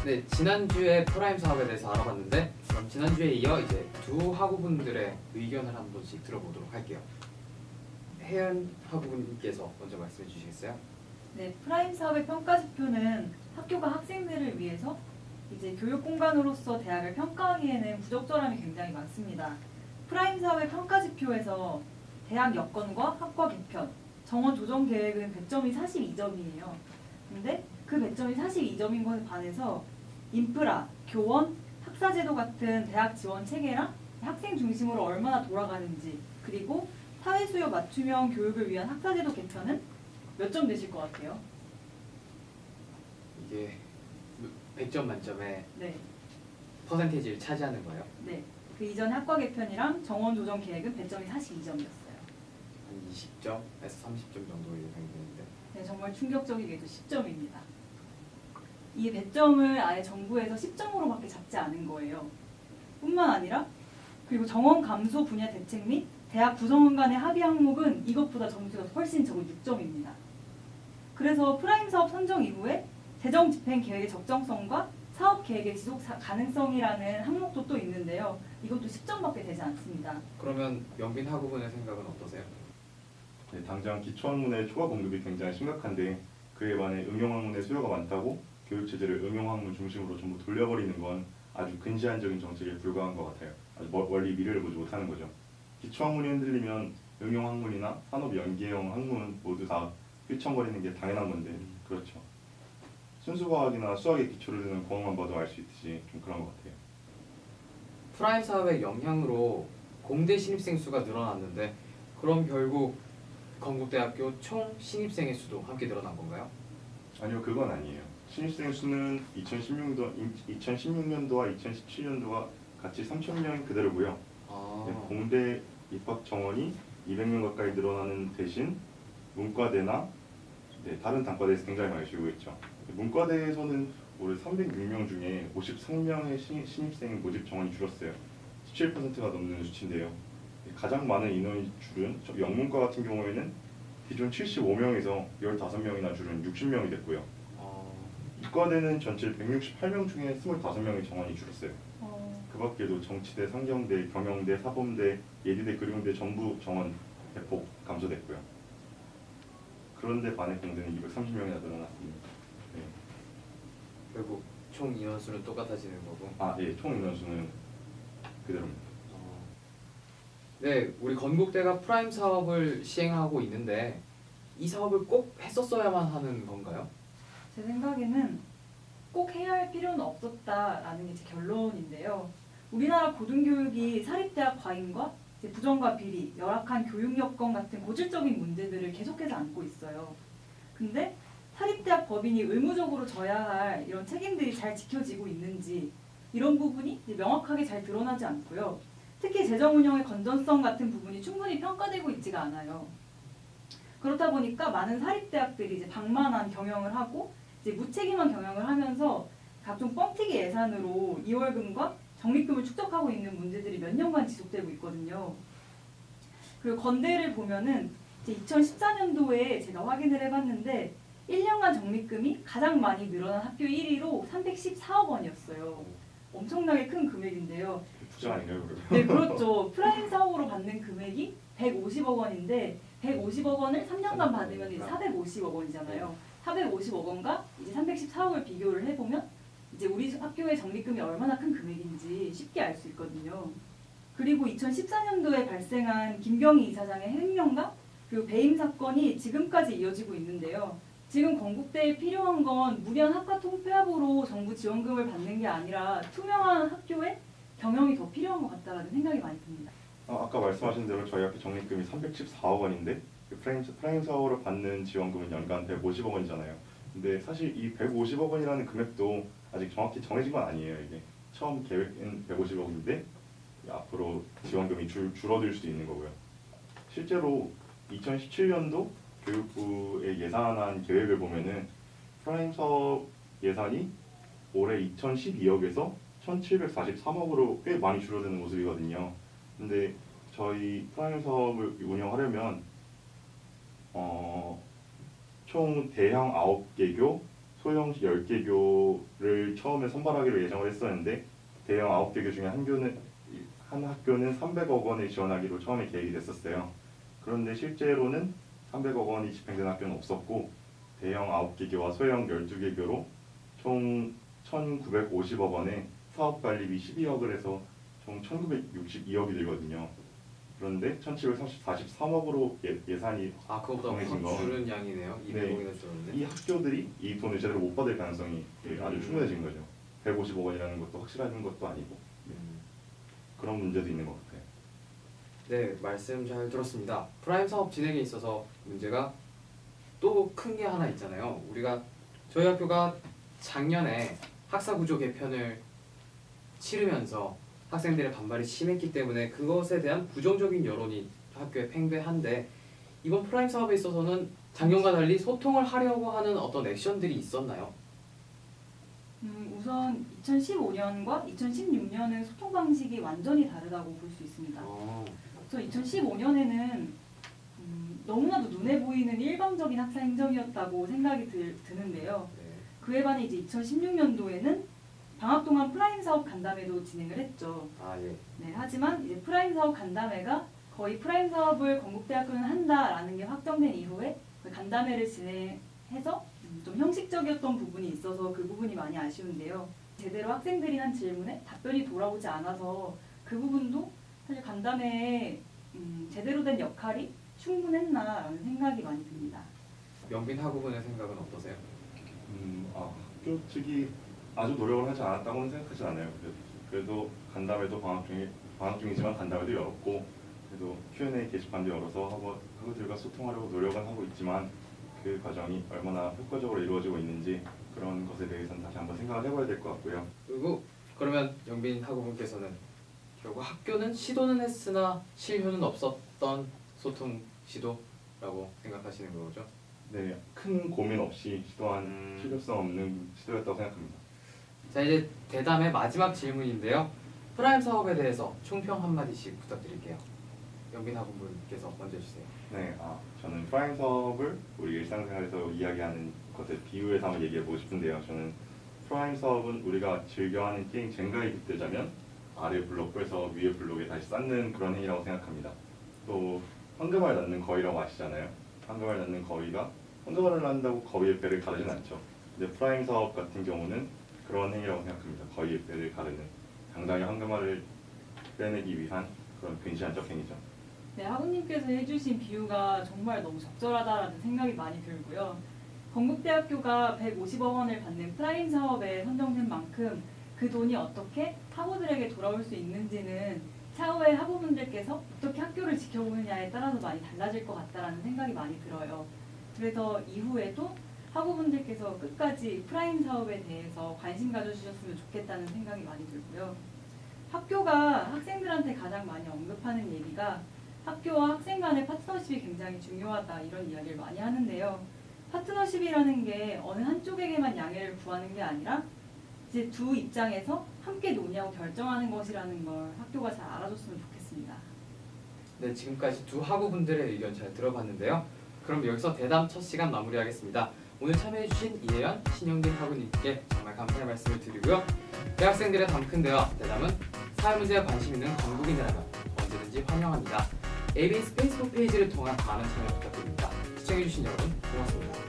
네, 지난주에 프라임 사업에 대해서 알아봤는데 그럼 지난주에 이어 이제 두 학우분들의 의견을 한 번씩 들어보도록 할게요. 혜연 학우분께서 먼저 말씀해 주시겠어요? 네, 프라임 사업의 평가지표는 학교가 학생들을 위해서 이제 교육 공간으로서 대학을 평가하기에는 부적절함이 굉장히 많습니다. 프라임 사업의 평가지표에서 대학 여건과 학과 개편, 정원 조정 계획은 배점이 42점이에요. 근데 그 배점이 42점인 것에 반해서 인프라, 교원, 학사제도 같은 대학 지원 체계랑 학생 중심으로 얼마나 돌아가는지, 그리고 사회 수요 맞춤형 교육을 위한 학사제도 개편은 몇 점 되실 것 같아요? 이게 100점 만점에 네, 퍼센테이지를 차지하는 거예요? 네. 그 이전 학과 개편이랑 정원 조정 계획은 배점이 42점이었어요. 한 20점에서 30점 정도 예상이 되는데 네, 정말 충격적이게도 10점입니다. 이 배점을 아예 정부에서 10점으로밖에 잡지 않은 거예요. 뿐만 아니라 그리고 정원 감소 분야 대책 및 대학 구성원 간의 합의 항목은 이것보다 점수가 훨씬 적은 6점입니다. 그래서 프라임 사업 선정 이후에 재정 집행 계획의 적정성과 사업 계획의 지속 가능성이라는 항목도 또 있는데요. 이것도 10점밖에 되지 않습니다. 그러면 영빈 학우분의 생각은 어떠세요? 네, 당장 기초학문의 초과 공급이 굉장히 심각한데 그에 반해 응용학문의 수요가 많다고 교육체제를 응용학문 중심으로 전부 돌려버리는 건 아주 근시안적인 정책에 불과한 것 같아요. 아주 멀리 미래를 보지 못하는 거죠. 기초학문이 흔들리면 응용학문이나 산업연계형 학문 모두 다 휘청거리는 게 당연한 건데 그렇죠. 순수과학이나 수학의 기초를 두는 공학만 봐도 알 수 있듯이 좀 그런 것 같아요. 프라임 사업의 영향으로 공대 신입생 수가 늘어났는데 그럼 결국 건국대학교 총 신입생의 수도 함께 늘어난 건가요? 아니요, 그건 아니에요. 신입생 수는 2016년도와 2017년도가 같이 3,000명이 그대로고요. 네, 공대 입학 정원이 200명 가까이 늘어나는 대신 문과대나 다른 단과대에서 굉장히 많이 줄고 있죠. 문과대에서는 올해 306명 중에 53명의 신입생 모집 정원이 줄었어요. 17%가 넘는 수치인데요. 가장 많은 인원이 줄은 영문과 같은 경우에는 기존 75명에서 15명이나 줄은 60명이 됐고요. 이과대는 전체 168명 중에 25명의 정원이 줄었어요. 그 밖에도 정치대, 상경대, 경영대, 사범대, 예리대, 그리공대 전부 정원 대폭 감소됐고요. 그런데 반해 공대는 230명이나 늘어났습니다. 네. 결국 총 인원수는 똑같아지는 거고. 예, 총 인원수는 그대로입니다. 네, 우리 건국대가 프라임 사업을 시행하고 있는데 이 사업을 꼭 했었어야만 하는 건가요? 제 생각에는 꼭 해야 할 필요는 없었다라는 게 제 결론인데요. 우리나라 고등교육이 사립대학 과잉과 부정과 비리, 열악한 교육 여건 같은 고질적인 문제들을 계속해서 안고 있어요. 근데 사립대학 법인이 의무적으로 져야 할 이런 책임들이 잘 지켜지고 있는지 이런 부분이 명확하게 잘 드러나지 않고요. 특히 재정 운영의 건전성 같은 부분이 충분히 평가되고 있지가 않아요. 그렇다 보니까 많은 사립대학들이 이제 방만한 경영을 하고 이제 무책임한 경영을 하면서 각종 뻥튀기 예산으로 이월금과 적립금을 축적하고 있는 문제들이 몇 년간 지속되고 있거든요. 그리고 건대를 보면은 이제 2014년도에 제가 확인을 해봤는데 1년간 적립금이 가장 많이 늘어난 학교 1위로 314억 원이었어요. 엄청나게 큰 금액인데요. 부자 아닌가요, 그러면? 네, 그렇죠. 프라임 사업으로 받는 금액이 150억 원인데 150억 원을 3년간 받으면 이제 450억 원이잖아요. 450억 원과 이제 314억을 비교를 해보면 이제 우리 학교의 적립금이 얼마나 큰 금액인지 쉽게 알 수 있거든요. 그리고 2014년도에 발생한 김경희 이사장의 횡령과 그리고 배임 사건이 지금까지 이어지고 있는데요. 지금 건국대에 필요한 건 무리한 학과 통폐합으로 정부 지원금을 받는 게 아니라 투명한 학교의 경영이 더 필요한 것 같다는 생각이 많이 듭니다. 아까 말씀하신 대로 저희 학교 적립금이 314억 원인데 프라임 사업으로 받는 지원금은 연간 150억 원이잖아요. 근데 사실 이 150억 원이라는 금액도 아직 정확히 정해진 건 아니에요. 이게 처음 계획은 150억인데 앞으로 지원금이 줄어들 수도 있는 거고요. 실제로 2017년도 교육부의 예산안 계획을 보면은 프라임 사업 예산이 올해 2012억에서 1743억으로 꽤 많이 줄어드는 모습이거든요. 근데 저희 프라임 사업을 운영하려면 총 대형 9개교, 소형 10개교를 처음에 선발하기로 예정을 했었는데 대형 9개교 중에 한 학교는 300억 원을 지원하기로 처음에 계획이 됐었어요. 그런데 실제로는 300억 원이 집행된 학교는 없었고 대형 9개교와 소형 12개교로 총 1,950억 원에 사업관리비 12억을 해서 총 1,962억이 들거든요. 그런데 1,743억으로 예산이 그거보다 정해진 거. 확 줄은 양이네요. 200억이나 줄었네. 이 학교들이 이 돈을 제대로 못 받을 가능성이 아주 충분해진 거죠. 150억 원이라는 것도 확실한 것도 아니고 그런 문제도 있는 것 같아요. 네, 말씀 잘 들었습니다. 프라임 사업 진행에 있어서 문제가 또 큰 게 하나 있잖아요. 저희 학교가 작년에 학사구조 개편을 치르면서 학생들의 반발이 심했기 때문에 그것에 대한 부정적인 여론이 학교에 팽배한데 이번 프라임 사업에 있어서는 작년과 달리 소통을 하려고 하는 어떤 액션들이 있었나요? 우선 2015년과 2016년은 소통 방식이 완전히 다르다고 볼 수 있습니다. 그래서 2015년에는 너무나도 눈에 보이는 일방적인 학사 행정이었다고 생각이 드는데요. 네. 그에 반해 이제 2016년도에는 방학 동안 프라임 사업 간담회도 진행을 했죠. 예. 네, 하지만 이제 프라임 사업 간담회가 거의 프라임 사업을 건국대학교는 한다라는 게 확정된 이후에 그 간담회를 진행해서 좀 형식적이었던 부분이 있어서 그 부분이 많이 아쉬운데요. 제대로 학생들이 한 질문에 답변이 돌아오지 않아서 그 부분도 사실 간담회에 제대로 된 역할이 충분했나라는 생각이 많이 듭니다. 영빈 학우분의 생각은 어떠세요? 학교 측이 아주 노력을 하지 않았다고는 생각하지 않아요. 그래도 간담회도 방학 중이지만 간담회도 열었고 그래도 Q&A 게시판도 열어서 학우들과 소통하려고 노력은 하고 있지만 그 과정이 얼마나 효과적으로 이루어지고 있는지 그런 것에 대해서는 다시 한번 생각을 해봐야 될 것 같고요. 그리고 그러면 영빈 학우분께서는 결국 학교는 시도는 했으나 실효는 없었던 소통 시도라고 생각하시는 거죠? 네, 큰 고민 없이 시도한 실효성 없는 시도였다고 생각합니다. 자, 이제 대담의 마지막 질문인데요. 프라임 사업에 대해서 총평 한마디씩 부탁드릴게요. 영빈 학우분께서 먼저 해주세요. 네, 저는 프라임 사업을 우리 일상생활에서 이야기하는 것에 비유해서 한번 얘기해보고 싶은데요. 저는 프라임 사업은 우리가 즐겨하는 게임 젠가에 빗대자면 아래 블록 빼서 위에 블록에 다시 쌓는 그런 행위라고 생각합니다. 또 황금알 낳는 거위라고 아시잖아요. 황금알 낳는 거위가 황금알을 낳는다고 거위의 뼈를 가르진 않죠. 근데 프라임 사업 같은 경우는 그런 행위라고 생각합니다. 거위의 뼈를 가르는 당당히 황금알을 빼내기 위한 그런 근시안적 행위죠. 네, 학우님께서 해주신 비유가 정말 너무 적절하다라는 생각이 많이 들고요. 건국대학교가 150억 원을 받는 프라임 사업에 선정된 만큼 그 돈이 어떻게 학우들에게 돌아올 수 있는지는 차후에 학우분들께서 어떻게 학교를 지켜보느냐에 따라서 많이 달라질 것 같다라는 생각이 많이 들어요. 그래서 이후에도 학우분들께서 끝까지 프라임 사업에 대해서 관심 가져주셨으면 좋겠다는 생각이 많이 들고요. 학교가 학생들한테 가장 많이 언급하는 얘기가 학교와 학생 간의 파트너십이 굉장히 중요하다 이런 이야기를 많이 하는데요. 파트너십이라는 게 어느 한쪽에게만 양해를 구하는 게 아니라 이제 두 입장에서 함께 논의하고 결정하는 것이라는 걸 학교가 잘 알아줬으면 좋겠습니다. 네, 지금까지 두 학우분들의 의견 잘 들어봤는데요. 그럼 여기서 대담 첫 시간 마무리하겠습니다. 오늘 참여해주신 이혜연, 신영빈 학우님께 정말 감사의 말씀을 드리고요. 대학생들의 담큰 대화, 대담은 사회문제에 관심 있는 건국인이라면 언제든지 환영합니다. ABS 페이스북 페이지를 통한 많은 참여 부탁드립니다. 시청해주신 여러분 고맙습니다.